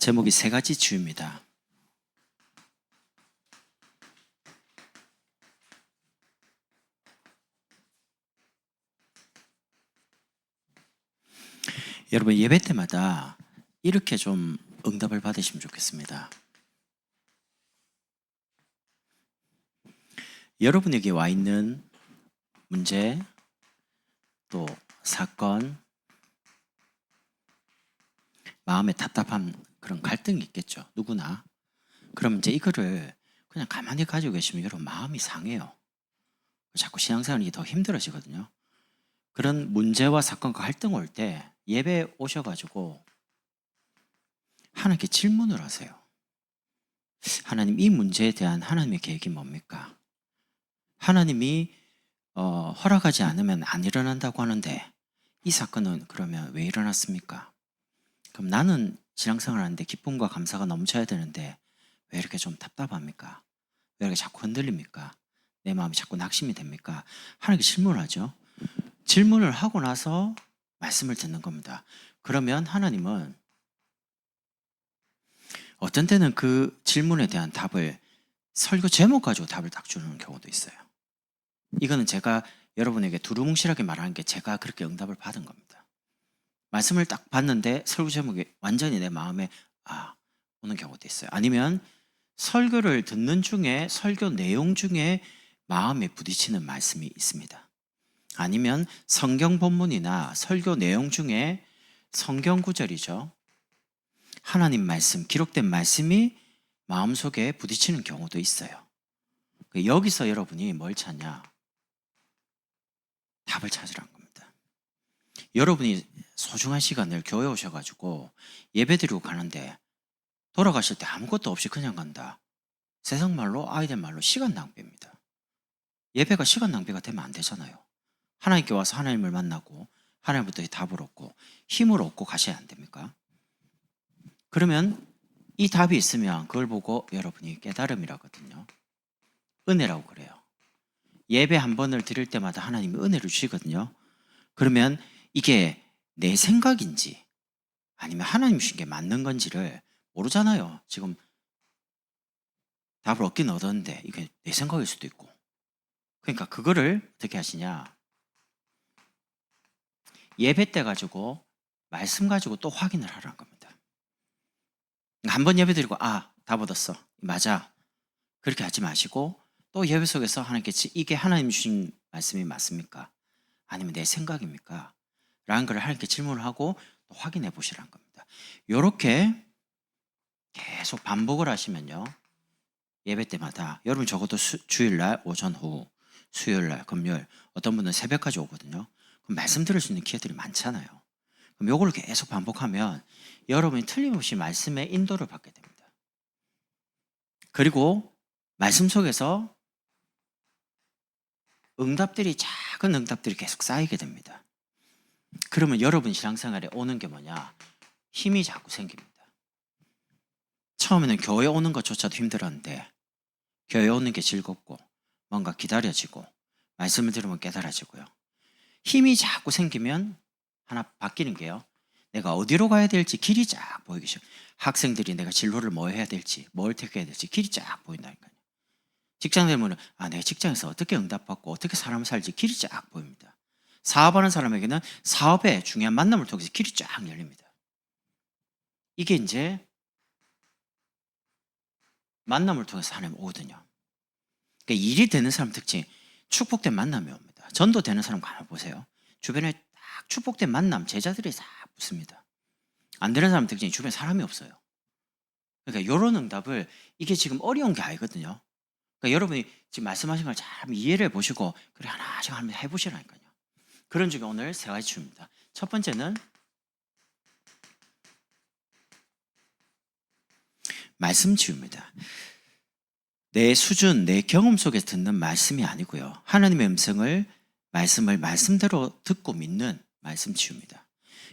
제목이 세 가지 치유입니다. 여러분 예배 때마다 이렇게 좀 응답을 받으시면 좋겠습니다. 여러분에게 와 있는 문제, 또 사건, 마음에 답답한 그런 갈등이 있겠죠. 누구나. 그럼 이제 이거를 그냥 가만히 가지고 계시면 여러분 마음이 상해요. 자꾸 신앙생활이 더 힘들어지거든요. 그런 문제와 사건과 갈등 올 때 예배 오셔가지고 하나님께 질문을 하세요. 하나님, 이 문제에 대한 하나님의 계획이 뭡니까? 하나님이 허락하지 않으면 안 일어난다고 하는데 이 사건은 그러면 왜 일어났습니까? 그럼 나는 신앙생활 하는데 기쁨과 감사가 넘쳐야 되는데 왜 이렇게 좀 답답합니까? 왜 이렇게 자꾸 흔들립니까? 내 마음이 자꾸 낙심이 됩니까? 하나님께 질문을 하죠. 질문을 하고 나서 말씀을 듣는 겁니다. 그러면 하나님은 어떤 때는 그 질문에 대한 답을 설교 제목 가지고 답을 딱 주는 경우도 있어요. 이거는 제가 여러분에게 두루뭉실하게 말하는 게 제가 그렇게 응답을 받은 겁니다. 말씀을 딱 봤는데 설교 제목이 완전히 내 마음에 오는 경우도 있어요. 아니면 설교를 듣는 중에 설교 내용 중에 마음에 부딪히는 말씀이 있습니다. 아니면 성경 본문이나 설교 내용 중에 성경 구절이죠. 하나님 말씀, 기록된 말씀이 마음속에 부딪히는 경우도 있어요. 여기서 여러분이 뭘 찾냐? 답을 찾으라는 겁니다. 여러분이 소중한 시간을 교회 오셔가지고 예배 드리고 가는데 돌아가실 때 아무것도 없이 그냥 간다. 세상 말로 아이들 말로 시간 낭비입니다. 예배가 시간 낭비가 되면 안 되잖아요. 하나님께 와서 하나님을 만나고 하나님부터 답을 얻고 힘을 얻고 가셔야 안 됩니까? 그러면 이 답이 있으면 그걸 보고 여러분이 깨달음이라거든요. 은혜라고 그래요. 예배 한 번을 드릴 때마다 하나님이 은혜를 주시거든요. 그러면 이게 내 생각인지 아니면 하나님 주신 게 맞는 건지를 모르잖아요. 지금 답을 얻긴 얻었는데 이게 내 생각일 수도 있고. 그러니까 그거를 어떻게 하시냐? 예배 때 가지고 말씀 가지고 또 확인을 하라는 겁니다. 한 번 예배 드리고 답 얻었어. 맞아. 그렇게 하지 마시고 또 예배 속에서 하나님께 이게 하나님 주신 말씀이 맞습니까? 아니면 내 생각입니까? 라는 걸 하나님께 질문을 하고 또 확인해 보시라는 겁니다. 이렇게 계속 반복을 하시면요. 예배 때마다 여러분 적어도 주일날 오전 후, 수요일날, 금요일 어떤 분은 새벽까지 오거든요. 그럼 말씀 들을 수 있는 기회들이 많잖아요. 그럼 요거를 계속 반복하면 여러분이 틀림없이 말씀의 인도를 받게 됩니다. 그리고 말씀 속에서 작은 응답들이 계속 쌓이게 됩니다. 그러면 여러분 신앙생활에 오는 게 뭐냐? 힘이 자꾸 생깁니다. 처음에는 교회 오는 것조차도 힘들었는데 교회 오는 게 즐겁고 뭔가 기다려지고 말씀을 들으면 깨달아지고요. 힘이 자꾸 생기면 하나 바뀌는 게요. 내가 어디로 가야 될지 길이 쫙 보이기 시작. 학생들이 내가 진로를 뭐 해야 될지, 뭘 택해야 될지 길이 쫙 보인다니까요. 직장 되면은 내 직장에서 어떻게 응답받고 어떻게 사람을 살지 길이 쫙 보입니다. 사업하는 사람에게는 사업의 중요한 만남을 통해서 길이 쫙 열립니다. 이게 이제 만남을 통해서 하나님 오거든요. 그러니까 일이 되는 사람 특징, 축복된 만남이 옵니다. 전도 되는 사람 가만 보세요. 주변에 딱 축복된 만남, 제자들이 다 붙습니다. 안 되는 사람 특징이 주변에 사람이 없어요. 그러니까 이런 응답을 이게 지금 어려운 게 아니거든요. 그러니까 여러분이 지금 말씀하신 걸 잘 이해를 해보시고 그래 하나씩 한번 해보시라니까요. 그런 중에 오늘 세 가지 치유입니다. 첫 번째는 말씀 치유입니다. 내 수준, 내 경험 속에서 듣는 말씀이 아니고요. 하나님의 말씀을 말씀대로 듣고 믿는 말씀 치유입니다.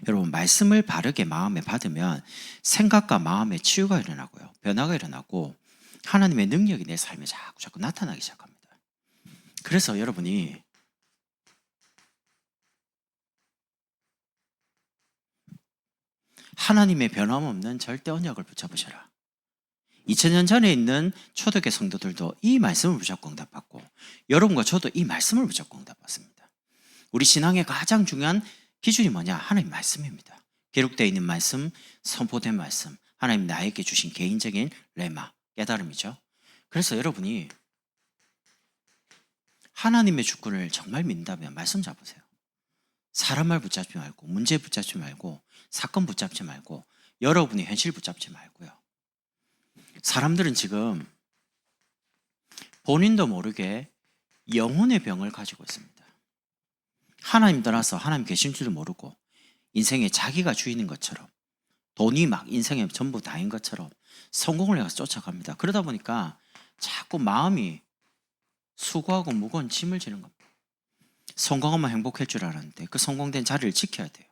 여러분 말씀을 바르게 마음에 받으면 생각과 마음의 치유가 일어나고요. 변화가 일어나고 하나님의 능력이 내 삶에 자꾸 나타나기 시작합니다. 그래서 여러분이 하나님의 변함없는 절대 언약을 붙잡으셔라. 2000년 전에 있는 초대교회 성도들도 이 말씀을 붙잡고 응답받고 여러분과 저도 이 말씀을 붙잡고 응답받습니다. 우리 신앙의 가장 중요한 기준이 뭐냐? 하나님 말씀입니다. 기록되어 있는 말씀, 선포된 말씀, 하나님 나에게 주신 개인적인 레마, 깨달음이죠. 그래서 여러분이 하나님의 주권을 정말 믿는다면 말씀 잡으세요. 사람 말 붙잡지 말고, 문제 붙잡지 말고, 사건 붙잡지 말고, 여러분의 현실 붙잡지 말고요. 사람들은 지금 본인도 모르게 영혼의 병을 가지고 있습니다. 하나님 떠나서 하나님 계신 줄도 모르고 인생에 자기가 주인인 것처럼, 돈이 막 인생의 전부 다인 것처럼 성공을 해서 쫓아갑니다. 그러다 보니까 자꾸 마음이 수고하고 무거운 짐을 지는 겁니다. 성공하면 행복할 줄 알았는데 그 성공된 자리를 지켜야 돼요.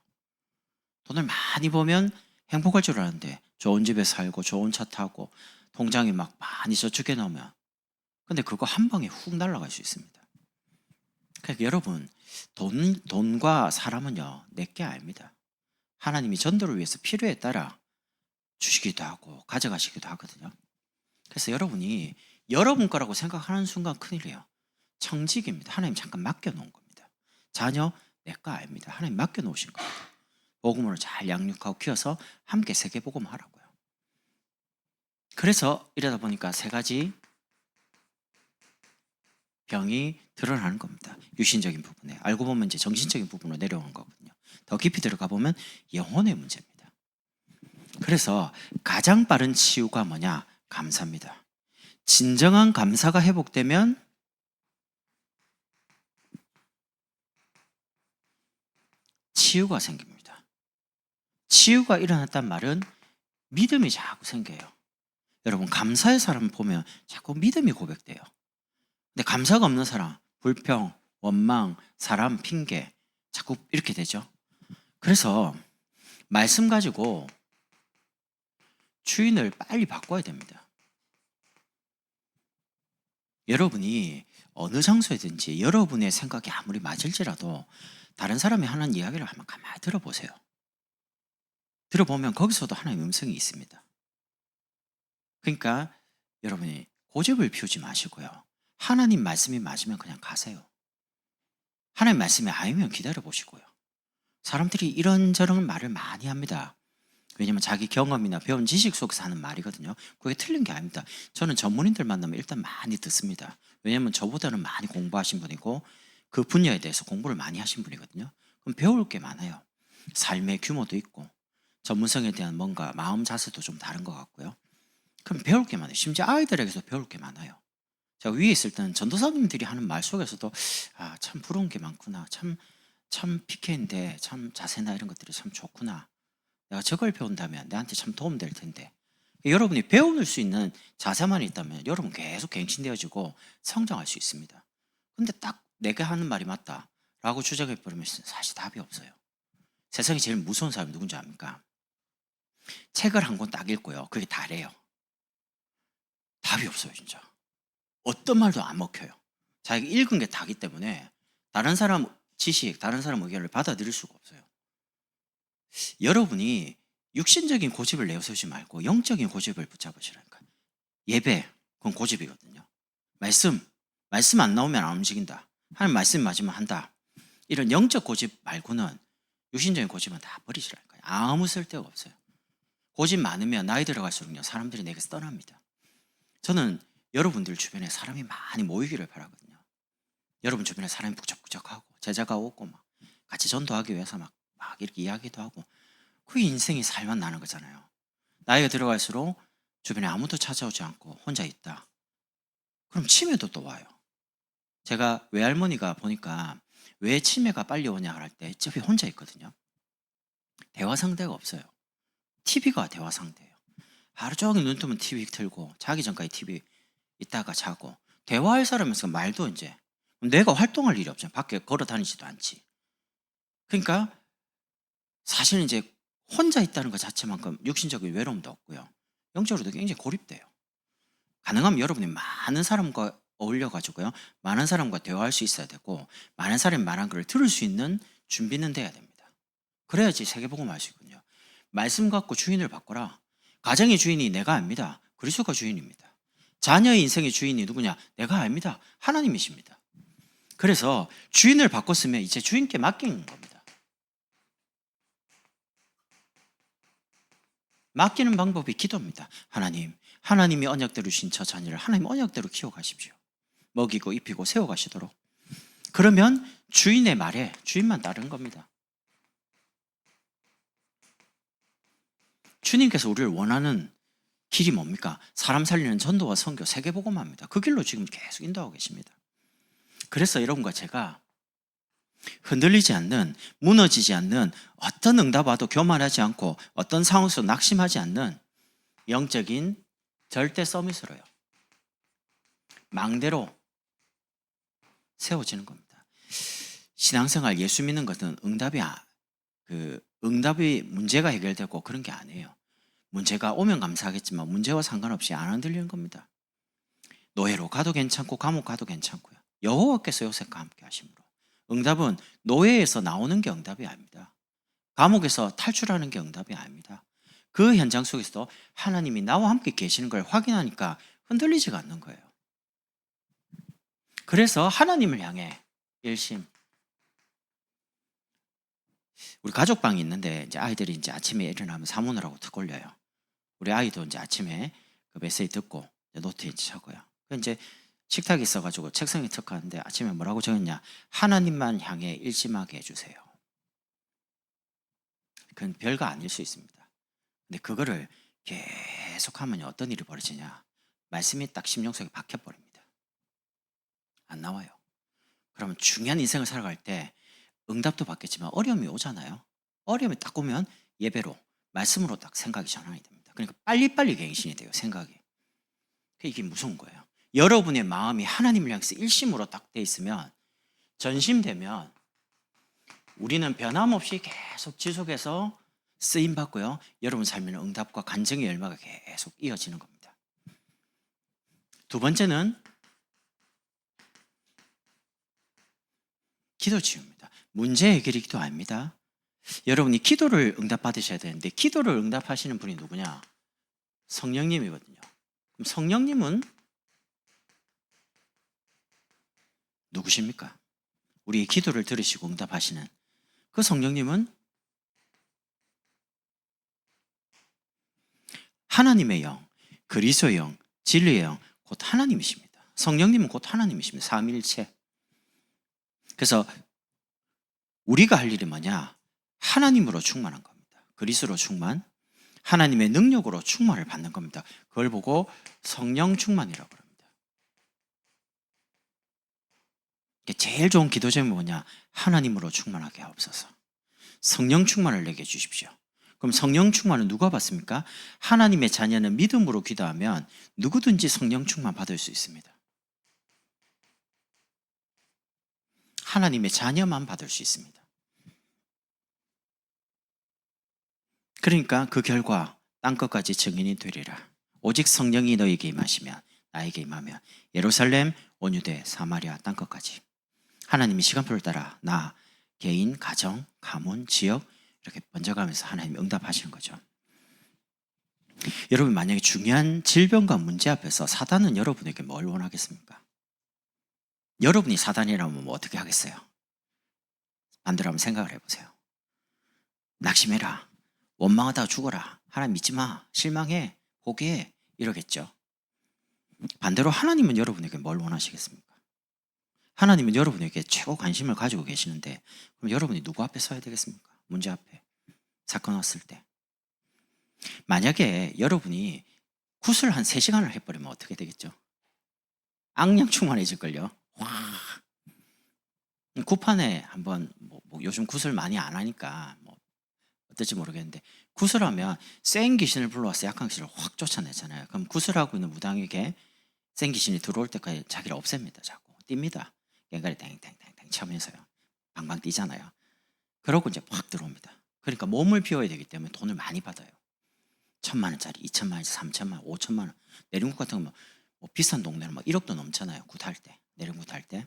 돈을 많이 벌면 행복할 줄 알았는데 좋은 집에 살고 좋은 차 타고 통장에 막 많이 저축해 놓으면, 근데 그거 한 방에 훅 날아갈 수 있습니다. 그러니까 여러분, 돈과 사람은요, 내게 아닙니다. 하나님이 전도를 위해서 필요에 따라 주시기도 하고 가져가시기도 하거든요. 그래서 여러분이 여러분 거라고 생각하는 순간 큰일이에요. 청직입니다. 하나님 잠깐 맡겨놓은 겁니다. 자녀 내 거 아닙니다. 하나님 맡겨놓으신 겁니다. 복음으로 잘 양육하고 키워서 함께 세계복음 하라고요. 그래서 이러다 보니까 세 가지 병이 드러나는 겁니다. 육신적인 부분에. 알고 보면 이제 정신적인 부분으로 내려오는 거거든요. 더 깊이 들어가 보면 영혼의 문제입니다. 그래서 가장 빠른 치유가 뭐냐? 감사입니다. 진정한 감사가 회복되면 치유가 생깁니다. 치유가 일어났단 말은 믿음이 자꾸 생겨요. 여러분, 감사의 사람 보면 자꾸 믿음이 고백돼요. 근데 감사가 없는 사람, 불평, 원망, 사람, 핑계, 자꾸 이렇게 되죠. 그래서 말씀 가지고 주인을 빨리 바꿔야 됩니다. 여러분이 어느 장소에든지 여러분의 생각이 아무리 맞을지라도 다른 사람이 하는 이야기를 한번 가만히 들어보세요. 들어보면 거기서도 하나님의 음성이 있습니다. 그러니까 여러분이 고집을 피우지 마시고요. 하나님 말씀이 맞으면 그냥 가세요. 하나님 말씀이 아니면 기다려 보시고요. 사람들이 이런저런 말을 많이 합니다. 왜냐면 자기 경험이나 배운 지식 속에서 하는 말이거든요. 그게 틀린 게 아닙니다. 저는 전문인들 만나면 일단 많이 듣습니다. 왜냐면 저보다는 많이 공부하신 분이고 그 분야에 대해서 공부를 많이 하신 분이거든요. 그럼 배울 게 많아요. 삶의 규모도 있고 전문성에 대한 뭔가 마음 자세도 좀 다른 것 같고요. 그럼 배울 게 많아요. 심지어 아이들에게서 배울 게 많아요. 제가 위에 있을 때는 전도사님들이 하는 말 속에서도 참 부러운 게 많구나. 참 PK인데 참 자세나 이런 것들이 참 좋구나. 내가 저걸 배운다면 내한테 참 도움될 텐데. 여러분이 배울 수 있는 자세만 있다면 여러분 계속 갱신되어지고 성장할 수 있습니다. 근데 딱 내가 하는 말이 맞다 라고 주장해버리면 사실 답이 없어요. 세상에 제일 무서운 사람이 누군지 압니까? 책을 한 권 딱 읽고요. 그게 다래요. 답이 없어요, 진짜. 어떤 말도 안 먹혀요. 자기가 읽은 게 다기 때문에 다른 사람 지식, 다른 사람 의견을 받아들일 수가 없어요. 여러분이 육신적인 고집을 내세우지 말고 영적인 고집을 붙잡으시라니까요. 예배, 그건 고집이거든요. 말씀 안 나오면 안 움직인다. 하나님 말씀 맞으면 한다. 이런 영적 고집 말고는 육신적인 고집은 다 버리시라니까요. 아무 쓸데가 없어요. 고집 많으면 나이 들어갈수록요, 사람들이 내게서 떠납니다. 저는 여러분들 주변에 사람이 많이 모이기를 바라거든요. 여러분 주변에 사람이 북적북적하고 제자가 오고 막 같이 전도하기 위해서 막 이렇게 이야기도 하고, 그 인생이 살만 나는 거잖아요. 나이가 들어갈수록 주변에 아무도 찾아오지 않고 혼자 있다. 그럼 치매도 또 와요. 제가 외할머니가 보니까 왜 치매가 빨리 오냐 할 때 집에 혼자 있거든요. 대화 상대가 없어요. TV가 대화 상대예요. 하루 종일 눈 뜨면 TV 틀고 자기 전까지 TV 있다가 자고, 대화할 사람에서 말도 이제 내가 활동할 일이 없잖아요. 밖에 걸어 다니지도 않지. 그러니까 사실은 이제 혼자 있다는 것 자체만큼 육신적인 외로움도 없고요. 영적으로도 굉장히 고립돼요. 가능하면 여러분이 많은 사람과 어울려가지고요, 많은 사람과 대화할 수 있어야 되고, 많은 사람이 말한 걸 들을 수 있는 준비는 돼야 됩니다. 그래야지 세계복음 할 수 있거든요. 말씀 갖고 주인을 바꿔라. 가정의 주인이 내가 압니다. 그리스도가 주인입니다. 자녀의 인생의 주인이 누구냐? 내가 압니다. 하나님이십니다. 그래서 주인을 바꿨으면 이제 주인께 맡기는 겁니다. 맡기는 방법이 기도입니다. 하나님이 언약대로 주신 저 자녀를 하나님 언약대로 키워가십시오. 먹이고 입히고 세워가시도록. 그러면 주인의 말에 주인만 따르는 겁니다. 주님께서 우리를 원하는 길이 뭡니까? 사람 살리는 전도와 선교, 세계복음화입니다. 그 길로 지금 계속 인도하고 계십니다. 그래서 여러분과 제가 흔들리지 않는, 무너지지 않는, 어떤 응답 와도 교만하지 않고 어떤 상황에서 낙심하지 않는 영적인 절대 서밋으로요, 망대로 세워지는 겁니다. 신앙생활, 예수 믿는 것은 응답이 문제가 해결되고 그런 게 아니에요. 문제가 오면 감사하겠지만 문제와 상관없이 안 흔들리는 겁니다. 노예로 가도 괜찮고 감옥 가도 괜찮고요. 여호와께서 요셉과 함께 하심으로. 응답은 노예에서 나오는 게 응답이 아닙니다. 감옥에서 탈출하는 게 응답이 아닙니다. 그 현장 속에서도 하나님이 나와 함께 계시는 걸 확인하니까 흔들리지가 않는 거예요. 그래서 하나님을 향해 열심. 우리 가족방이 있는데 이제 아이들이 이제 아침에 일어나면 사문을 하고 툭 올려요. 우리 아이도 이제 아침에 그 메시지 듣고 노트에 적어요. 이제 식탁이 있어가지고 책상에 툭 하는데 아침에 뭐라고 적었냐? 하나님만 향해 일심하게 해주세요. 그건 별거 아닐 수 있습니다. 근데 그거를 계속하면 어떤 일이 벌어지냐? 말씀이 딱 심령 속에 박혀버립니다. 안 나와요. 그러면 중요한 인생을 살아갈 때 응답도 받겠지만 어려움이 오잖아요. 어려움이 딱 오면 예배로, 말씀으로 딱 생각이 전환이 됩니다. 그러니까 빨리빨리 갱신이 돼요, 생각이. 이게 무서운 거예요. 여러분의 마음이 하나님을 향해서 일심으로 딱 돼 있으면, 전심되면 우리는 변함없이 계속 지속해서 쓰임 받고요, 여러분 삶에는 응답과 간증의 열매가 계속 이어지는 겁니다. 두 번째는 기도 치유입니다. 문제 해결이 기도 아닙니다. 여러분이 기도를 응답받으셔야 되는데 기도를 응답하시는 분이 누구냐? 성령님이거든요. 그럼 성령님은 누구십니까? 우리의 기도를 들으시고 응답하시는 그 성령님은 하나님의 영, 그리스도의 영, 진리의 영, 곧 하나님이십니다. 성령님은 곧 하나님이십니다. 삼위일체. 그래서 우리가 할 일이 뭐냐? 하나님으로 충만한 겁니다. 그리스도로 충만, 하나님의 능력으로 충만을 받는 겁니다. 그걸 보고 성령 충만이라고 합니다. 제일 좋은 기도 제목이 뭐냐? 하나님으로 충만하게 하옵소서. 성령 충만을 내게 주십시오. 그럼 성령 충만은 누가 받습니까? 하나님의 자녀는 믿음으로 기도하면 누구든지 성령 충만 받을 수 있습니다. 하나님의 자녀만 받을 수 있습니다. 그러니까 그 결과 땅끝까지 증인이 되리라. 오직 성령이 너에게 임하시면, 나에게 임하면 예루살렘, 온 유대, 사마리아 땅끝까지. 하나님이 시간표를 따라 나, 개인, 가정, 가문, 지역 이렇게 번져가면서 하나님이 응답하시는 거죠. 여러분, 만약에 중요한 질병과 문제 앞에서 사단은 여러분에게 뭘 원하겠습니까? 여러분이 사단이라면 뭐 어떻게 하겠어요? 반대로 한번 생각을 해보세요. 낙심해라, 원망하다가 죽어라, 하나님 믿지 마, 실망해, 포기해, 이러겠죠. 반대로 하나님은 여러분에게 뭘 원하시겠습니까? 하나님은 여러분에게 최고 관심을 가지고 계시는데 그럼 여러분이 누구 앞에 서야 되겠습니까? 문제 앞에, 사건 왔을 때. 만약에 여러분이 굿을 한 3시간을 해버리면 어떻게 되겠죠? 악령 충만해질걸요. 와, 굿판에 한번 요즘 굿을 많이 안 하니까 어떨지 모르겠는데, 굿을 하면 센 귀신을 불러와서 약한 귀신을 확 쫓아내잖아요. 그럼 굿을 하고 있는 무당에게 센 귀신이 들어올 때까지 자기를 없앱니다. 자꾸 뜁니다. 갱가리 땡땡땡땡 차면서요. 방방 뛰잖아요. 그러고 이제 확 들어옵니다. 그러니까 몸을 비워야 되기 때문에 돈을 많이 받아요. 1,000만 원짜리, 2,000만 원짜리, 3,000만 원, 5,000만 원. 내림굿 같은 거 뭐 비싼 동네는 막 1억도 넘잖아요. 굿할 때, 내림굿 할 때.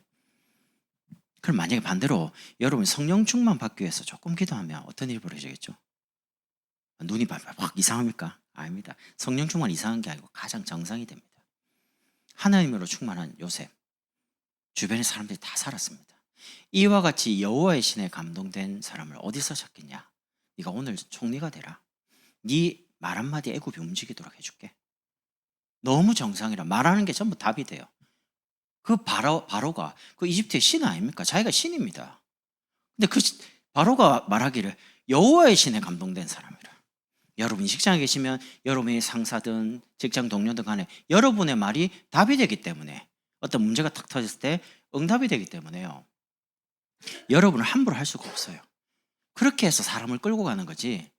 그럼 만약에 반대로 여러분 성령 충만 받기 위해서 조금 기도하면 어떤 일이 벌어지겠죠? 눈이 확 이상합니까? 아닙니다. 성령 충만 이상한 게 아니고 가장 정상이 됩니다. 하나님으로 충만한 요셉, 주변의 사람들이 다 살았습니다. 이와 같이 여호와의 신에 감동된 사람을 어디서 찾겠냐? 네가 오늘 총리가 되라. 네 말 한마디 애굽이 움직이도록 해줄게. 너무 정상이라 말하는 게 전부 답이 돼요. 그 바로가 그 이집트의 신 아닙니까? 자기가 신입니다. 근데 그 바로가 말하기를 여호와의 신에 감동된 사람이라. 여러분이 직장에 계시면 여러분의 상사든 직장 동료든 간에 여러분의 말이 답이 되기 때문에, 어떤 문제가 탁 터졌을 때 응답이 되기 때문에요. 여러분을 함부로 할 수가 없어요. 그렇게 해서 사람을 끌고 가는 거지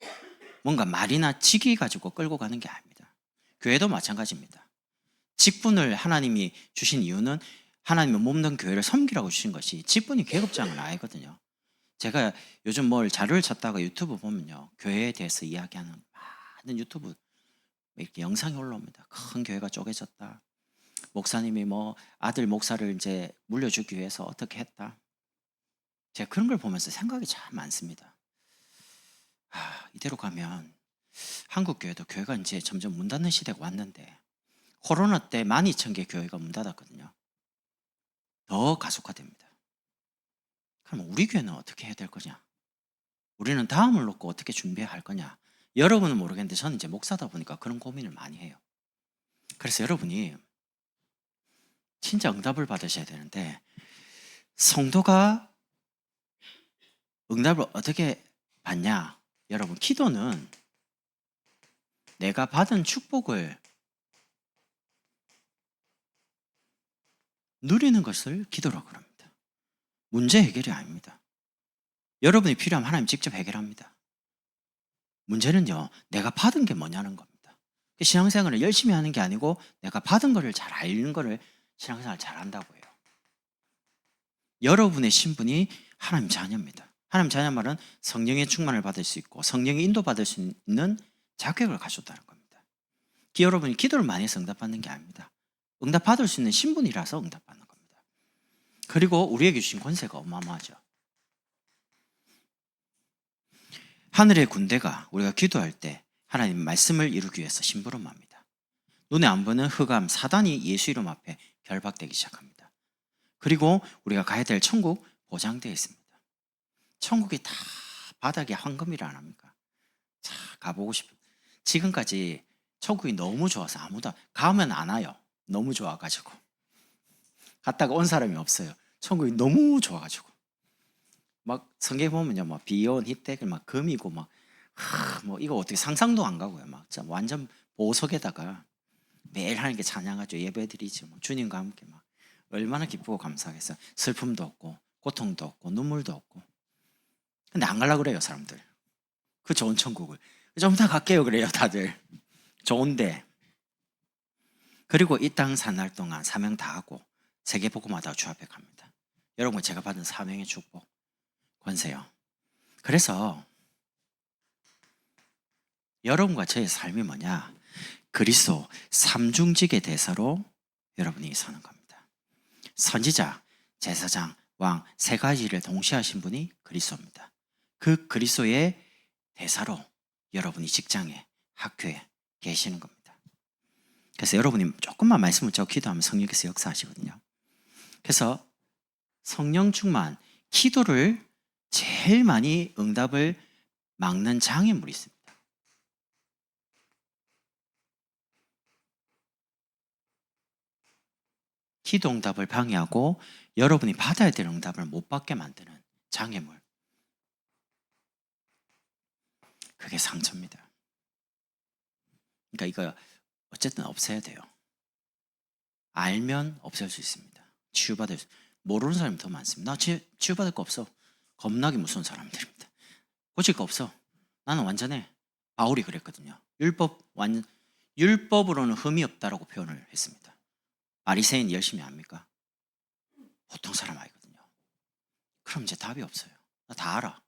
뭔가 말이나 직위 가지고 끌고 가는 게 아닙니다. 교회도 마찬가지입니다. 직분을 하나님이 주신 이유는 하나님의 몸된 교회를 섬기라고 주신 것이, 직분이 계급장은 아니거든요. 제가 요즘 뭘 자료를 찾다가 유튜브 보면요, 교회에 대해서 이야기하는 많은 유튜브 이렇게 영상이 올라옵니다. 큰 교회가 쪼개졌다, 목사님이 뭐 아들 목사를 이제 물려주기 위해서 어떻게 했다. 제가 그런 걸 보면서 생각이 참 많습니다. 이대로 가면 한국 교회도 교회가 이제 점점 문 닫는 시대가 왔는데, 코로나 때 12,000개 교회가 문 닫았거든요. 더 가속화됩니다. 그럼 우리 교회는 어떻게 해야 될 거냐? 우리는 다음을 놓고 어떻게 준비해야 할 거냐? 여러분은 모르겠는데 저는 이제 목사다 보니까 그런 고민을 많이 해요. 그래서 여러분이 진짜 응답을 받으셔야 되는데, 성도가 응답을 어떻게 받냐? 여러분, 기도는 내가 받은 축복을 누리는 것을 기도라고 합니다. 문제 해결이 아닙니다. 여러분이 필요하면 하나님 직접 해결합니다. 문제는요, 내가 받은 게 뭐냐는 겁니다. 신앙생활을 열심히 하는 게 아니고 내가 받은 거를 잘 알는 거를 신앙생활을 잘 한다고 해요. 여러분의 신분이 하나님 자녀입니다. 하나님 자녀 말은 성령의 충만을 받을 수 있고 성령의 인도받을 수 있는 자격을 가졌다는 겁니다. 여러분이 기도를 많이 해서 응답받는 게 아닙니다. 응답받을 수 있는 신분이라서 응답받는 겁니다. 그리고 우리에게 주신 권세가 어마어마하죠. 하늘의 군대가 우리가 기도할 때 하나님 말씀을 이루기 위해서 심부름합니다. 눈에 안 보는 흑암 사단이 예수 이름 앞에 결박되기 시작합니다. 그리고 우리가 가야 될 천국 보장되어 있습니다. 천국이 다 바닥에 황금이라 안 합니까? 자, 가보고 싶어요. 지금까지 천국이 너무 좋아서 아무도 가면 안 와요. 너무 좋아가지고. 갔다가 온 사람이 없어요. 천국이 너무 좋아가지고. 막 성경에 보면요, 막 비온 흰택을 막 금이고 막 뭐 이거 어떻게 상상도 안 가고요. 막 완전 보석에다가 매일 하나님께 찬양하죠. 예배드리죠. 주님과 함께 막 얼마나 기쁘고 감사하겠어요. 슬픔도 없고 고통도 없고 눈물도 없고. 근데 안 가려고 그래요, 사람들. 그 좋은 천국을. 좀 이따 갈게요, 그래요, 다들. 좋은데. 그리고 이 땅 산 날 동안 사명 다 하고 세계복음하다 주 앞에 갑니다. 여러분, 제가 받은 사명의 축복, 권세요. 그래서 여러분과 저의 삶이 뭐냐? 그리스도 삼중직의 대사로 여러분이 서는 겁니다. 선지자, 제사장, 왕 세 가지를 동시에 하신 분이 그리스도입니다. 그 그리스도의 대사로 여러분이 직장에, 학교에 계시는 겁니다. 그래서 여러분이 조금만 말씀을 저 기도하면 성령께서 역사하시거든요. 그래서 성령 충만, 기도를 제일 많이 응답을 막는 장애물이 있습니다. 기도 응답을 방해하고 여러분이 받아야 될 응답을 못 받게 만드는 장애물. 그게 상처입니다. 그러니까 이거 어쨌든 없애야 돼요. 알면 없앨 수 있습니다. 치유받을 수, 모르는 사람이 더 많습니다. 나 치유받을 거 없어. 겁나게 무서운 사람들입니다. 고칠 거 없어. 나는 완전해. 바울이 그랬거든요. 율법으로는 흠이 없다라고 표현을 했습니다. 바리새인 열심히 합니까? 보통 사람 아니거든요. 그럼 이제 답이 없어요. 나 다 알아.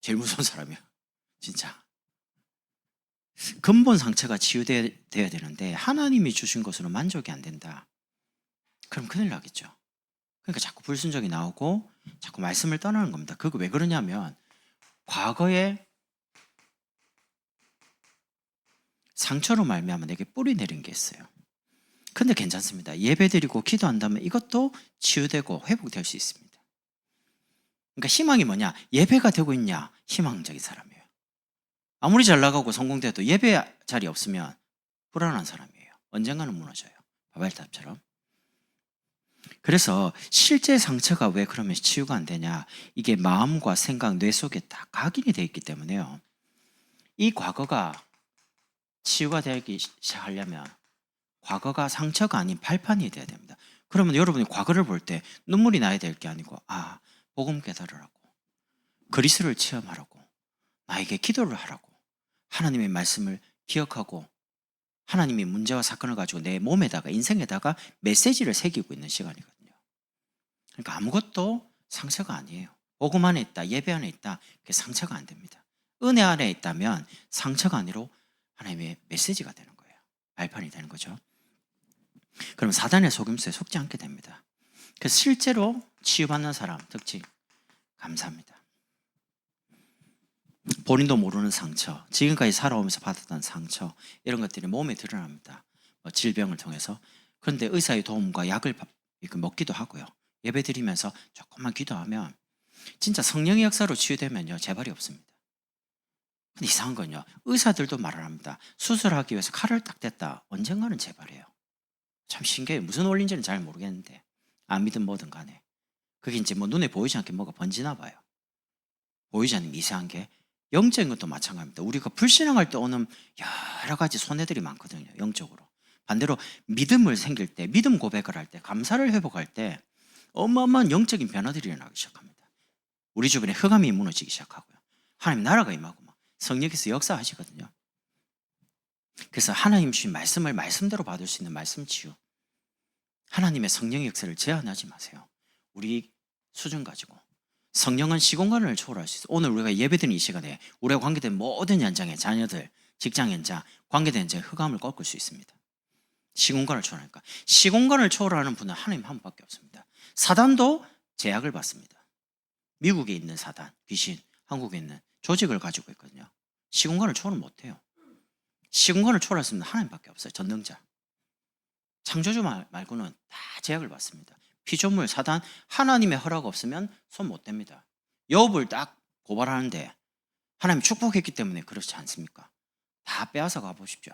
제일 무서운 사람이야. 진짜. 근본 상처가 치유돼야 되는데 하나님이 주신 것으로 만족이 안 된다. 그럼 큰일 나겠죠. 그러니까 자꾸 불순종이 나오고 자꾸 말씀을 떠나는 겁니다. 그거 왜 그러냐면 과거에 상처로 말미암아 내게 뿌리 내린 게 있어요. 근데 괜찮습니다. 예배드리고 기도한다면 이것도 치유되고 회복될 수 있습니다. 그러니까 희망이 뭐냐? 예배가 되고 있냐? 희망적인 사람이에요. 아무리 잘 나가고 성공돼도 예배 자리 없으면 불안한 사람이에요. 언젠가는 무너져요. 바벨탑처럼. 그래서 실제 상처가 왜 그러면 치유가 안 되냐? 이게 마음과 생각, 뇌 속에 다 각인이 되어 있기 때문에요. 이 과거가 치유가 되기 시작하려면 과거가 상처가 아닌 발판이 돼야 됩니다. 그러면 여러분이 과거를 볼 때 눈물이 나야 될 게 아니고 복음 깨달으라고, 그리스도를 체험하라고, 나에게 기도를 하라고, 하나님의 말씀을 기억하고 하나님이 문제와 사건을 가지고 내 몸에다가, 인생에다가 메시지를 새기고 있는 시간이거든요. 그러니까 아무것도 상처가 아니에요. 복음 안에 있다, 예배 안에 있다, 그게 상처가 안 됩니다. 은혜 안에 있다면 상처가 아니라 하나님의 메시지가 되는 거예요. 발판이 되는 거죠. 그럼 사단의 속임수에 속지 않게 됩니다. 그래서 실제로 치유받는 사람 특징, 감사합니다. 본인도 모르는 상처, 지금까지 살아오면서 받았던 상처, 이런 것들이 몸에 드러납니다. 질병을 통해서. 그런데 의사의 도움과 약을 먹기도 하고요. 예배 드리면서 조금만 기도하면 진짜 성령의 역사로 치유되면요, 재발이 없습니다. 근데 이상한 건요, 의사들도 말을 합니다. 수술하기 위해서 칼을 딱 댔다, 언젠가는 재발해요. 참 신기해요. 무슨 원리인지는 잘 모르겠는데, 안 믿든 뭐든 간에 그게 이제 눈에 보이지 않게 뭐가 번지나 봐요. 보이지 않는 미세한 게. 영적인 것도 마찬가지입니다. 우리가 불신앙할 때 오는 여러 가지 손해들이 많거든요, 영적으로. 반대로 믿음을 생길 때, 믿음 고백을 할 때, 감사를 회복할 때 어마어마한 영적인 변화들이 일어나기 시작합니다. 우리 주변에 흑암이 무너지기 시작하고요, 하나님 나라가 임하고 막 성령께서 역사하시거든요. 그래서 하나님 주신 말씀을 말씀대로 받을 수 있는 말씀 치유, 하나님의 성령의 역사를 제한하지 마세요. 우리 수준 가지고. 성령은 시공간을 초월할 수 있어요. 오늘 우리가 예배드리는 이 시간에 우리가 관계된 모든 현장에 자녀들, 직장 현장, 관계된 현장에 흑암을 꺾을 수 있습니다. 시공간을 초월하니까. 시공간을 초월하는 분은 하나님 한 분밖에 없습니다. 사단도 제약을 받습니다. 미국에 있는 사단, 귀신, 한국에 있는 조직을 가지고 있거든요. 시공간을 초월 못해요. 시공간을 초월할 수 있는 하나님밖에 없어요. 전능자. 창조주 말고는 다 제약을 받습니다. 피조물, 사단, 하나님의 허락 없으면 손 못 댑니다. 욥을 딱 고발하는데 하나님 축복했기 때문에 그렇지 않습니까? 다 빼앗아 가보십시오.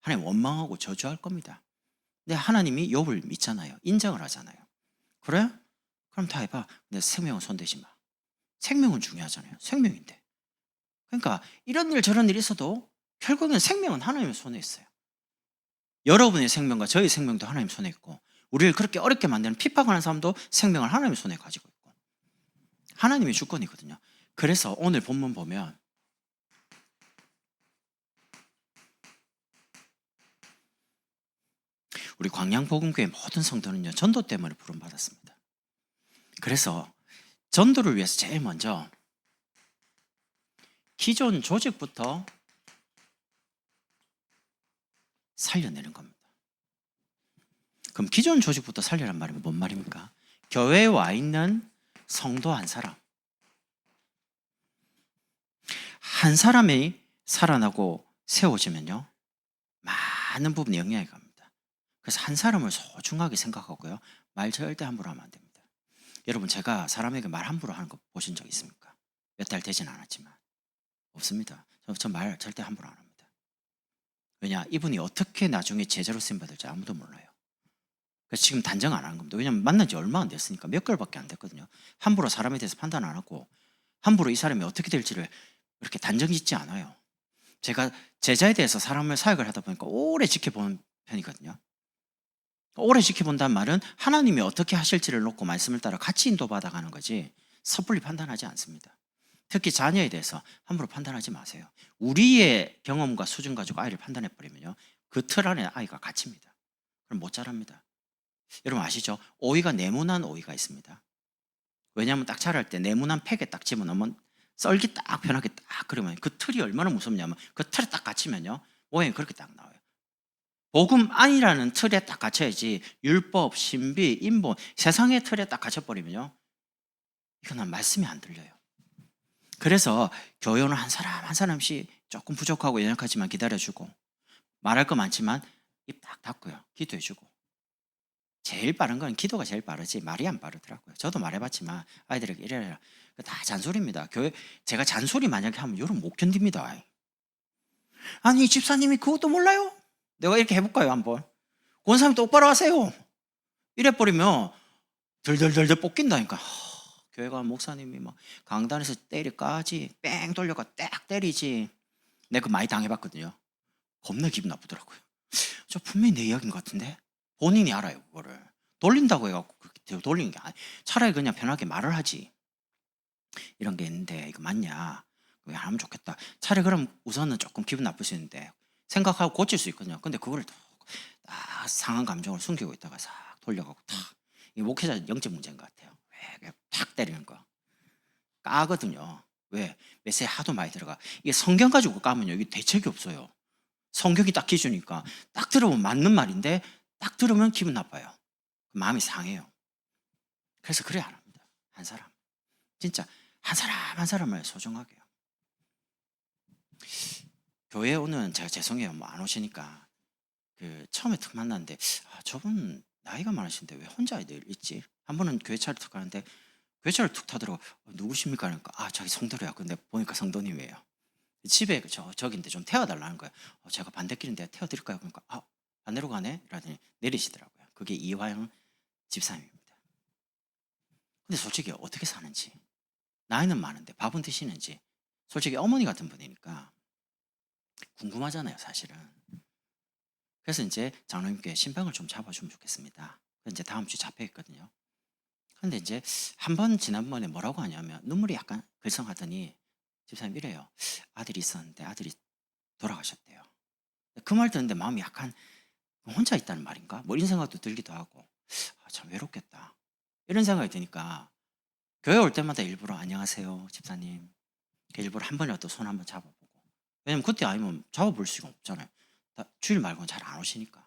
하나님 원망하고 저주할 겁니다. 근데 하나님이 욥을 믿잖아요. 인정을 하잖아요. 그래? 그럼 다 해봐. 근데 생명은 손대지 마. 생명은 중요하잖아요. 생명인데. 그러니까 이런 일 저런 일이 있어도 결국엔 생명은 하나님의 손에 있어요. 여러분의 생명과 저의 생명도 하나님 손에 있고, 우리를 그렇게 어렵게 만드는 핍박하는 사람도 생명을 하나님의 손에 가지고 있고, 하나님의 주권이거든요. 그래서 오늘 본문 보면 우리 광양복음교회 모든 성도는요, 전도 때문에 부름받았습니다. 그래서 전도를 위해서 제일 먼저 기존 조직부터 살려내는 겁니다. 그럼 기존 조직부터 살려란 말이 뭔 말입니까? 교회에 와 있는 성도 한 사람, 한 사람이 살아나고 세워지면요, 많은 부분이 영향이 갑니다. 그래서 한 사람을 소중하게 생각하고요, 말 절대 함부로 하면 안 됩니다. 여러분, 제가 사람에게 말 함부로 하는 거 보신 적 있습니까? 몇 달 되진 않았지만. 없습니다. 저 말 절대 함부로 안 합니다. 왜냐? 이분이 어떻게 나중에 제자로 쓰임받을지 아무도 몰라요. 그래서 지금 단정 안 하는 겁니다. 왜냐하면 만난 지 얼마 안 됐으니까, 몇 개월밖에 안 됐거든요. 함부로 사람에 대해서 판단 안 하고, 함부로 이 사람이 어떻게 될지를 이렇게 단정 짓지 않아요. 제가 제자에 대해서 사람을 사역을 하다 보니까 오래 지켜보는 편이거든요. 오래 지켜본다는 말은 하나님이 어떻게 하실지를 놓고 말씀을 따라 같이 인도받아가는 거지 섣불리 판단하지 않습니다. 특히 자녀에 대해서 함부로 판단하지 마세요. 우리의 경험과 수준 가지고 아이를 판단해버리면요, 그 틀 안에 아이가 갇힙니다. 그럼 못 자랍니다. 여러분 아시죠? 오이가 네모난 오이가 있습니다. 왜냐하면 딱 자랄 때 네모난 팩에 딱 집어넣으면 썰기 딱 편하게 딱 그러면 그 틀이 얼마나 무섭냐면, 그 틀에 딱 갇히면요, 모양이 그렇게 딱 나와요. 복음 안이라는 틀에 딱 갇혀야지, 율법, 신비, 인본, 세상의 틀에 딱 갇혀버리면요, 이건 말씀이 안 들려요. 그래서 교회는 한 사람 한 사람씩 조금 부족하고 연약하지만 기다려주고, 말할 거 많지만 입 딱 닫고요. 기도해주고. 제일 빠른 건 기도가 제일 빠르지 말이 안 빠르더라고요. 저도 말해봤지만 아이들에게 이래라. 다 잔소리입니다. 교회 제가 잔소리 만약에 하면 여러분 못 견딥니다. 아니 집사님이 그것도 몰라요? 내가 이렇게 해볼까요 한번? 권사님 똑바로 하세요. 이래버리면 덜덜덜덜 뽑긴다니까. 교회가 목사님이 막 강단에서 때리까지 뺑 돌려가 딱 때리지. 내가 그거 많이 당해봤거든요. 겁나 기분 나쁘더라고요. 저 분명히 내 이야기인 것 같은데 본인이 알아요 그거를. 돌린다고 해갖고 그렇게 돌리는 게 아니. 차라리 그냥 편하게 말을 하지. 이런 게 있는데 이거 맞냐? 왜 안 하면 좋겠다. 차라리 그럼 우선은 조금 기분 나쁠 수 있는데 생각하고 고칠 수 있거든요. 근데 그거를 딱 상한 감정을 숨기고 있다가 싹 돌려가고 탁. 이 목회자 영적 문제인 것 같아요. 왜 탁 때리는 거 까거든요. 왜? 메시지 하도 많이 들어가. 이게 성경 가지고 까면요 이게 대책이 없어요. 성경이 딱 기준이니까 딱 들으면 맞는 말인데 딱 들으면 기분 나빠요. 마음이 상해요. 그래서 그래 안 합니다. 한 사람 진짜 한 사람 한 사람을 소중하게요. 교회에 오는 제가 죄송해요. 뭐 안 오시니까 그 처음에 툭 만났는데 저분 나이가 많으신데 왜 혼자 늘 있지? 한 번은 교회 차를 툭 가는데 교회 차를 툭 타더라고. 누구십니까? 그러니까 자기 성도래요. 근데 보니까 성도님이에요. 집에 저긴데 좀 태워달라는 거예요. 제가 반대길인데 태워드릴까요? 그러니까 반대로 가네? 라더니 내리시더라고요. 그게 이화영 집사님입니다. 근데 솔직히 어떻게 사는지 나이는 많은데 밥은 드시는지 솔직히 어머니 같은 분이니까 궁금하잖아요 사실은. 그래서 이제 장로님께 신방을 좀 잡아주면 좋겠습니다. 이제 다음 주 잡혀 있거든요. 근데 이제 한 번 지난번에 뭐라고 하냐면 눈물이 약간 글썽하더니 집사님 이래요. 아들이 있었는데 아들이 돌아가셨대요. 그 말 듣는데 마음이 약간 혼자 있다는 말인가? 뭐 이런 생각도 들기도 하고 참 외롭겠다. 이런 생각이 드니까 교회 올 때마다 일부러 안녕하세요 집사님. 일부러 한 번이라도 손 한번 잡아보고. 왜냐면 그때 아니면 잡아볼 수가 없잖아요. 주일 말고는 잘 안 오시니까.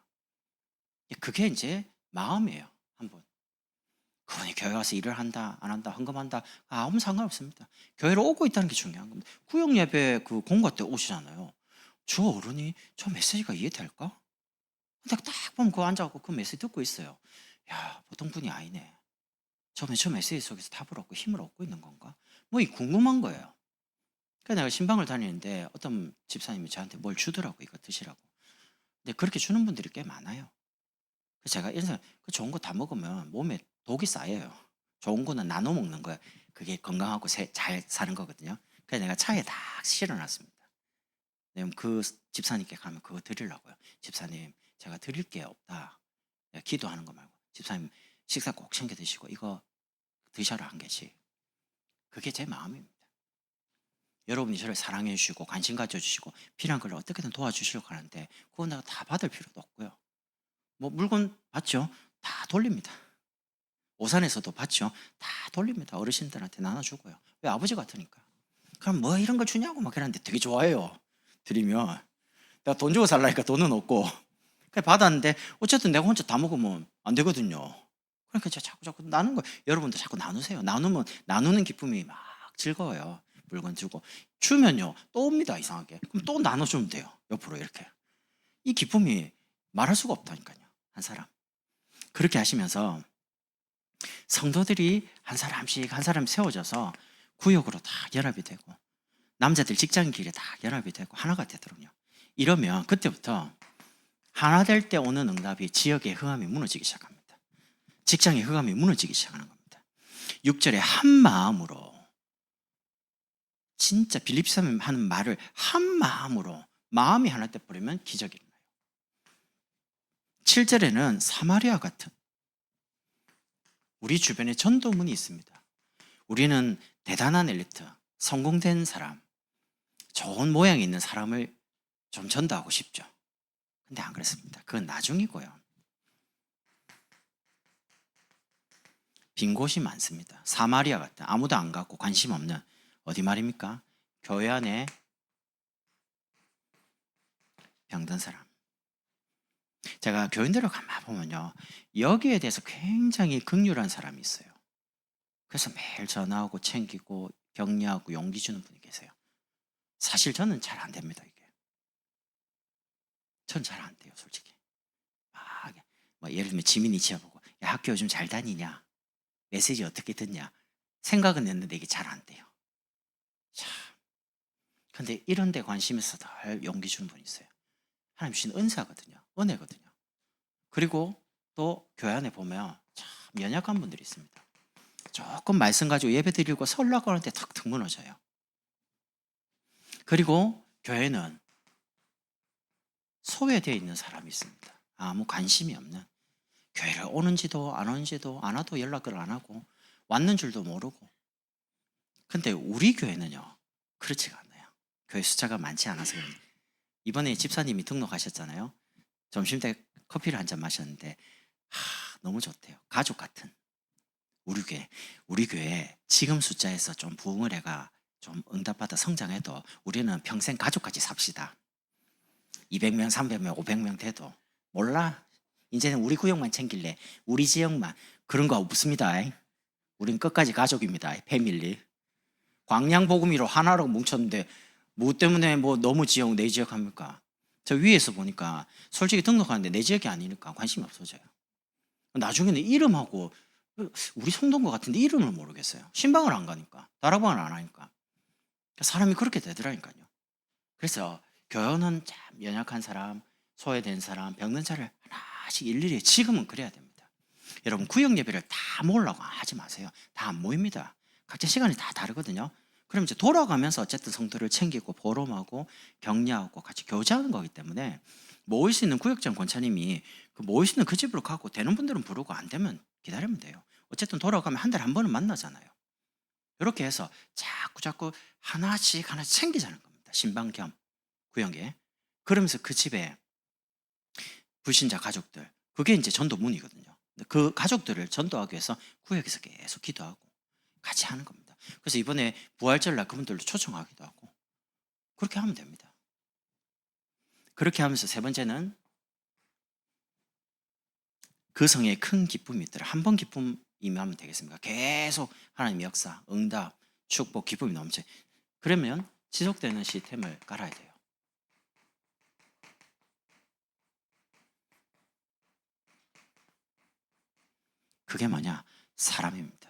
그게 이제 마음이에요. 한번. 그분이 교회 와서 일을 한다 안 한다 헌금한다 아무 상관없습니다. 교회로 오고 있다는 게 중요한 겁니다. 구역 예배 그 공과 때 오시잖아요. 저 어른이 저 메시지가 이해될까? 근데 딱 보면 그거 앉아갖고 그 메시지 듣고 있어요. 야 보통 분이 아니네. 저 메시지 속에서 답을 얻고 힘을 얻고 있는 건가? 뭐 이 궁금한 거예요. 그래서 내가 신방을 다니는데 어떤 집사님이 저한테 뭘 주더라고 이거 드시라고. 근데 그렇게 주는 분들이 꽤 많아요. 그래서 제가 이런 생각, 그 좋은 거 다 먹으면 몸에 독이 쌓여요. 좋은 거는 나눠 먹는 거야. 그게 건강하고 잘 사는 거거든요. 그래서 내가 차에 다 실어놨습니다. 왜냐면 그 집사님께 가면 그거 드리려고요. 집사님, 제가 드릴 게 없다. 내가 기도하는 거 말고. 집사님, 식사 꼭 챙겨 드시고 이거 드셔라 한 개씩. 그게 제 마음입니다. 여러분이 저를 사랑해 주시고 관심 가져주시고 필요한 걸 어떻게든 도와주시려고 하는데 그거 내가 다 받을 필요도 없고요. 뭐 물건 받죠? 다 돌립니다. 오산에서도 받죠? 다 돌립니다. 어르신들한테 나눠주고요. 왜? 아버지 같으니까. 그럼 뭐 이런 걸 주냐고 막 그러는데 되게 좋아해요. 드리면. 내가 돈 주고 살라니까 돈은 없고. 그냥 받았는데 어쨌든 내가 혼자 다 먹으면 안 되거든요. 그러니까 제가 자꾸 나누는 거예요. 여러분도 자꾸 나누세요. 나누면 나누는 기쁨이 막 즐거워요. 물건 주고. 주면요. 또 옵니다. 이상하게. 그럼 또 나눠주면 돼요. 옆으로 이렇게. 이 기쁨이 말할 수가 없다니까요. 한 사람. 그렇게 하시면서 성도들이 한 사람씩 한 사람 세워져서 구역으로 다 연합이 되고 남자들 직장 길에 다 연합이 되고 하나가 되더군요. 이러면 그때부터 하나 될 때 오는 응답이 지역의 흑암이 무너지기 시작합니다. 직장의 흑암이 무너지기 시작하는 겁니다. 6절에 한 마음으로 진짜 빌립사님 하는 말을 한 마음으로 마음이 하나 돼버리면 기적이 일어나요. 7절에는 사마리아 같은 우리 주변에 전도문이 있습니다. 우리는 대단한 엘리트, 성공된 사람, 좋은 모양이 있는 사람을 좀 전도하고 싶죠. 근데 안 그렇습니다. 그건 나중이고요. 빈 곳이 많습니다. 사마리아 같은 아무도 안 가고 관심 없는 어디 말입니까? 교회 안에 병든 사람. 제가 교인들을 가만 보면요. 여기에 대해서 굉장히 긍휼한 사람이 있어요. 그래서 매일 전화하고 챙기고 격려하고 용기 주는 분이 계세요. 사실 저는 잘 안 됩니다. 이게. 전 잘 안 돼요, 솔직히. 뭐 예를 들면 지민이 지어보고, 야, 학교 요즘 잘 다니냐? 메시지 어떻게 듣냐? 생각은 했는데 이게 잘 안 돼요. 참. 근데 이런 데 관심 있어 덜 용기 주는 분이 있어요. 하나님 주신 은사거든요. 은혜거든요. 그리고 또 교회 안에 보면 참 연약한 분들이 있습니다. 조금 말씀 가지고 예배 드리고 설라고 하는데 탁 무너져요. 그리고 교회는 소외되어 있는 사람이 있습니다. 아무 관심이 없는, 교회를 오는지도 안 오는지도, 안 와도 연락을 안 하고 왔는 줄도 모르고. 근데 우리 교회는요, 그렇지가 않아요. 교회 숫자가 많지 않아서 그런지. 이번에 집사님이 등록하셨잖아요. 점심때 커피를 한 잔 마셨는데 너무 좋대요. 가족 같은 우리 교회 지금 숫자에서 좀 부흥을 해가 좀 응답받아 성장해도 우리는 평생 가족같이 삽시다. 200명, 300명, 500명 돼도 몰라. 이제는 우리 구역만 챙길래, 우리 지역만. 그런 거 없습니다. 우린 끝까지 가족입니다. 패밀리. 광양복음이로 하나로 뭉쳤는데 뭐 때문에 뭐 너무 지역, 내 지역 합니까? 저 위에서 보니까 솔직히 등록하는데 내 지역이 아니니까 관심이 없어져요. 나중에는 이름하고 우리 송도인 것 같은데 이름을 모르겠어요. 신방을 안 가니까, 다락방을 안 하니까. 사람이 그렇게 되더라니까요. 그래서 교회는 참 연약한 사람, 소외된 사람, 병든 자를 하나씩 일일이 지금은 그래야 됩니다. 여러분 구역 예배를 다 모으려고 하지 마세요. 다 안 모입니다. 각자 시간이 다 다르거든요. 그럼 이제 돌아가면서 어쨌든 성도를 챙기고 보름하고 격려하고 같이 교제하는 거기 때문에 모일 수 있는 구역장 권사님이 모일 수 있는 그 집으로 가고 되는 분들은 부르고 안 되면 기다리면 돼요. 어쨌든 돌아가면 한 달에 한 번은 만나잖아요. 이렇게 해서 자꾸 하나씩 챙기자는 겁니다. 신방 겸 구역에. 그러면서 그 집에 불신자 가족들, 그게 이제 전도문이거든요. 그 가족들을 전도하기 위해서 구역에서 계속 기도하고 같이 하는 겁니다. 그래서 이번에 부활절날 그분들도 초청하기도 하고 그렇게 하면 됩니다. 그렇게 하면서 세 번째는 그 성에 큰 기쁨이 있더라. 한 번 기쁨 임하면 되겠습니까? 계속 하나님의 역사, 응답, 축복, 기쁨이 넘쳐. 그러면 지속되는 시스템을 깔아야 돼요. 그게 뭐냐? 사람입니다.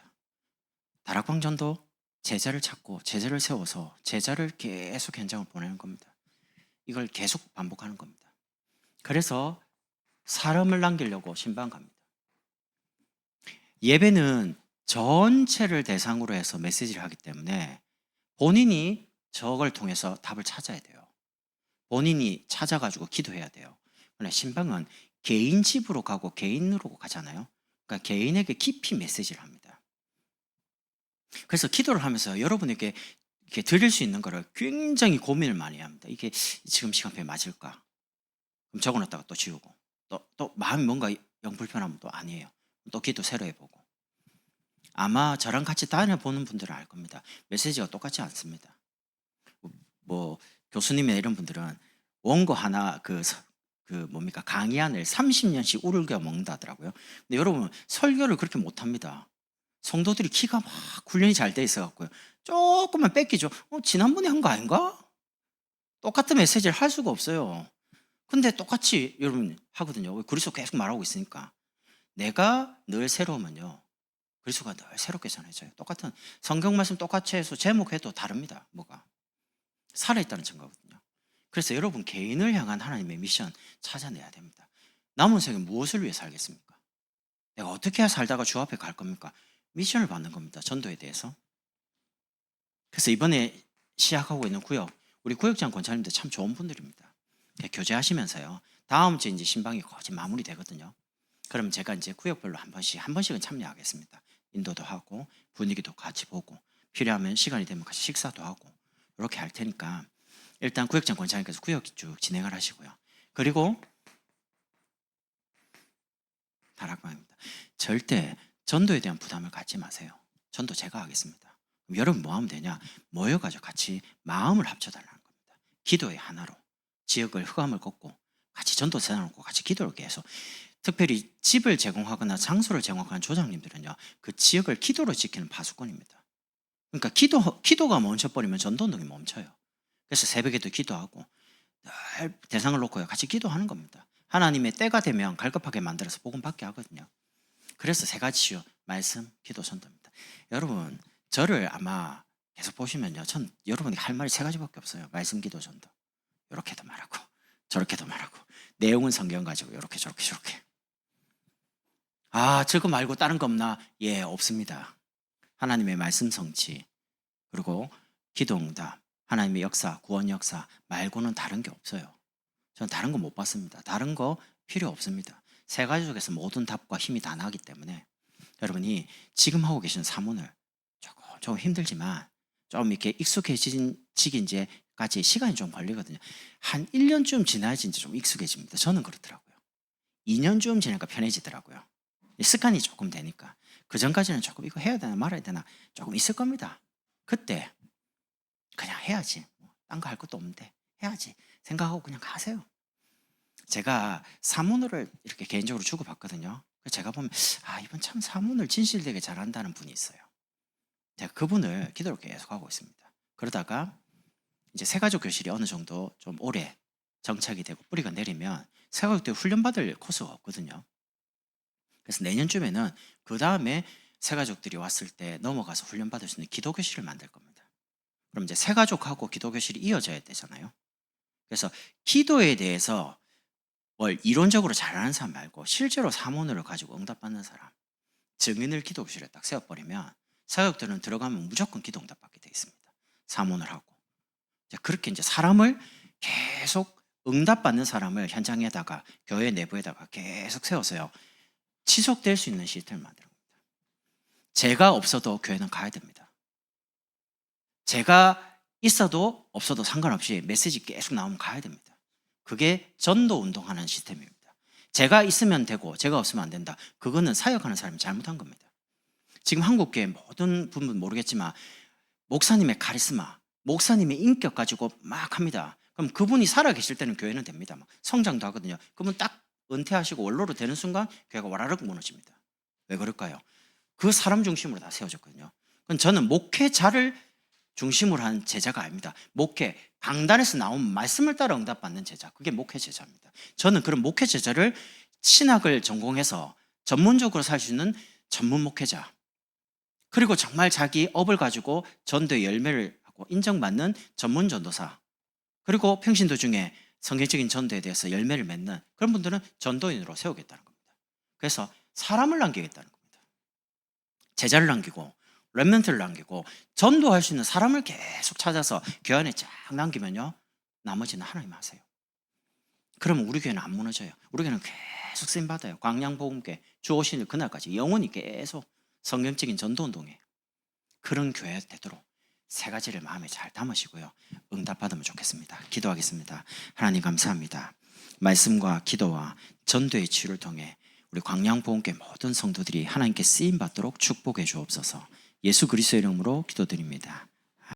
다락방전도 제자를 찾고 제자를 세워서 제자를 계속 현장을 보내는 겁니다. 이걸 계속 반복하는 겁니다. 그래서 사람을 남기려고 신방 갑니다. 예배는 전체를 대상으로 해서 메시지를 하기 때문에 본인이 저걸 통해서 답을 찾아야 돼요. 본인이 찾아가지고 기도해야 돼요. 그러나 신방은 개인 집으로 가고 개인으로 가잖아요. 그러니까 개인에게 깊이 메시지를 합니다. 그래서 기도를 하면서 여러분에게 이렇게 드릴 수 있는 거를 굉장히 고민을 많이 합니다. 이게 지금 시간표에 맞을까? 그럼 적어놨다가 또 지우고 또 마음이 뭔가 영 불편하면 또 아니에요. 또 기도 새로 해보고. 아마 저랑 같이 다녀보는 분들은 알 겁니다. 메시지가 똑같지 않습니다. 뭐 교수님이나 이런 분들은 원고 하나 뭡니까 강의안을 30년씩 우르겨 먹는다 하더라고요. 근데 여러분 설교를 그렇게 못합니다. 성도들이 키가 막 훈련이 잘 돼 있어갖고요. 조금만 뺏기죠. 지난번에 한 거 아닌가? 똑같은 메시지를 할 수가 없어요. 근데 똑같이 여러분 하거든요. 그리스도 계속 말하고 있으니까. 내가 늘 새로우면요, 그리스도가 늘 새롭게 전해져요. 똑같은 성경 말씀 똑같이 해서 제목해도 다릅니다. 뭐가 살아있다는 증거거든요. 그래서 여러분 개인을 향한 하나님의 미션 찾아내야 됩니다. 남은 생에 무엇을 위해 살겠습니까? 내가 어떻게 살다가 주 앞에 갈 겁니까? 미션을 받는 겁니다. 전도에 대해서. 그래서 이번에 시작하고 있는 구역, 우리 구역장 권사님들 참 좋은 분들입니다. 교제하시면서요, 다음 주에 이제 신방이 거의 마무리 되거든요. 그럼 제가 이제 구역별로 한 번씩은 참여하겠습니다. 인도도 하고 분위기도 같이 보고 필요하면 시간이 되면 같이 식사도 하고 이렇게 할 테니까 일단 구역장 권사님께서 구역 쭉 진행을 하시고요. 그리고 다락방입니다. 절대 전도에 대한 부담을 갖지 마세요. 전도 제가 하겠습니다. 그럼 여러분 뭐 하면 되냐? 모여가지고 같이 마음을 합쳐달라는 겁니다. 기도의 하나로 지역을 흑암을 걷고 같이 전도 세워놓고 같이 기도를 계속. 특별히 집을 제공하거나 장소를 제공하는 조장님들은요, 그 지역을 기도로 지키는 파수꾼입니다. 그러니까 기도가 멈춰버리면 전도운동이 멈춰요. 그래서 새벽에도 기도하고 늘 대상을 놓고요 같이 기도하는 겁니다. 하나님의 때가 되면 갈급하게 만들어서 복음 받게 하거든요. 그래서 세 가지요. 말씀, 기도, 전도입니다. 여러분 저를 아마 계속 보시면요. 전 여러분이 할 말이 세 가지밖에 없어요. 말씀, 기도, 전도. 이렇게도 말하고 저렇게도 말하고 내용은 성경 가지고 이렇게 저렇게 저렇게. 아 저거 말고 다른 거 없나? 예 없습니다. 하나님의 말씀 성취 그리고 기도 응답 하나님의 역사 구원 역사 말고는 다른 게 없어요. 저는 다른 거 못 봤습니다. 다른 거 필요 없습니다. 세 가지 중에서 모든 답과 힘이 다 나기 때문에 여러분이 지금 하고 계신 사문을 조금 힘들지만 좀 이렇게 익숙해지기까지 시간이 좀 걸리거든요. 한 1년쯤 지나야지 이제 좀 익숙해집니다. 저는 그렇더라고요. 2년쯤 지나니까 편해지더라고요. 습관이 조금 되니까. 그 전까지는 조금 이거 해야 되나 말아야 되나 조금 있을 겁니다. 그때 그냥 해야지. 딴 거 할 것도 없는데 해야지 생각하고 그냥 가세요. 제가 사문을 이렇게 개인적으로 주고받거든요. 제가 보면 이분 참 사문을 진실되게 잘한다는 분이 있어요. 제가 그분을 기도를 계속 하고 있습니다. 그러다가 이제 새가족 교실이 어느 정도 좀 오래 정착이 되고 뿌리가 내리면 새가족 때 훈련받을 코스가 없거든요. 그래서 내년쯤에는 그 다음에 새가족들이 왔을 때 넘어가서 훈련받을 수 있는 기도교실을 만들 겁니다. 그럼 이제 새가족하고 기도교실이 이어져야 되잖아요. 그래서 기도에 대해서 뭘 이론적으로 잘하는 사람 말고 실제로 사문을 가지고 응답받는 사람 증인을 기도교실에 딱 세워버리면 새가족들은 들어가면 무조건 기도 응답받게 되어 있습니다. 사문을 하고 그렇게 이제 사람을 계속 응답받는 사람을 현장에다가 교회 내부에다가 계속 세워서요 지속될 수 있는 시스템을 만드는 겁니다. 제가 없어도 교회는 가야 됩니다. 제가 있어도 없어도 상관없이 메시지 계속 나오면 가야 됩니다. 그게 전도 운동하는 시스템입니다. 제가 있으면 되고 제가 없으면 안 된다. 그거는 사역하는 사람이 잘못한 겁니다. 지금 한국교회 모든 분은 모르겠지만 목사님의 카리스마, 목사님의 인격 가지고 막 합니다. 그럼 그분이 살아계실 때는 교회는 됩니다. 성장도 하거든요. 그분 딱 은퇴하시고 원로로 되는 순간 교회가 와라락 무너집니다. 왜 그럴까요? 그 사람 중심으로 다 세워졌거든요. 그럼 저는 목회자를 중심으로 한 제자가 아닙니다. 목회, 강단에서 나온 말씀을 따라 응답받는 제자, 그게 목회 제자입니다. 저는 그런 목회 제자를 신학을 전공해서 전문적으로 살 수 있는 전문 목회자, 그리고 정말 자기 업을 가지고 전도의 열매를 하고 인정받는 전문 전도사, 그리고 평신도 중에 성경적인 전도에 대해서 열매를 맺는 그런 분들은 전도인으로 세우겠다는 겁니다. 그래서 사람을 남기겠다는 겁니다. 제자를 남기고 렘넌트를 남기고 전도할 수 있는 사람을 계속 찾아서 교회 안에 쫙 남기면요 나머지는 하나님 하세요. 그러면 우리 교회는 안 무너져요. 우리 교회는 계속 쓰임받아요. 광양복음교회 주 오시는 그날까지 영원히 계속 성경적인 전도운동에 그런 교회 되도록 세 가지를 마음에 잘 담으시고요 응답받으면 좋겠습니다. 기도하겠습니다. 하나님 감사합니다. 말씀과 기도와 전도의 치유를 통해 우리 광양복음교회 모든 성도들이 하나님께 쓰임받도록 축복해 주옵소서. 예수 그리스도의 이름으로 기도드립니다.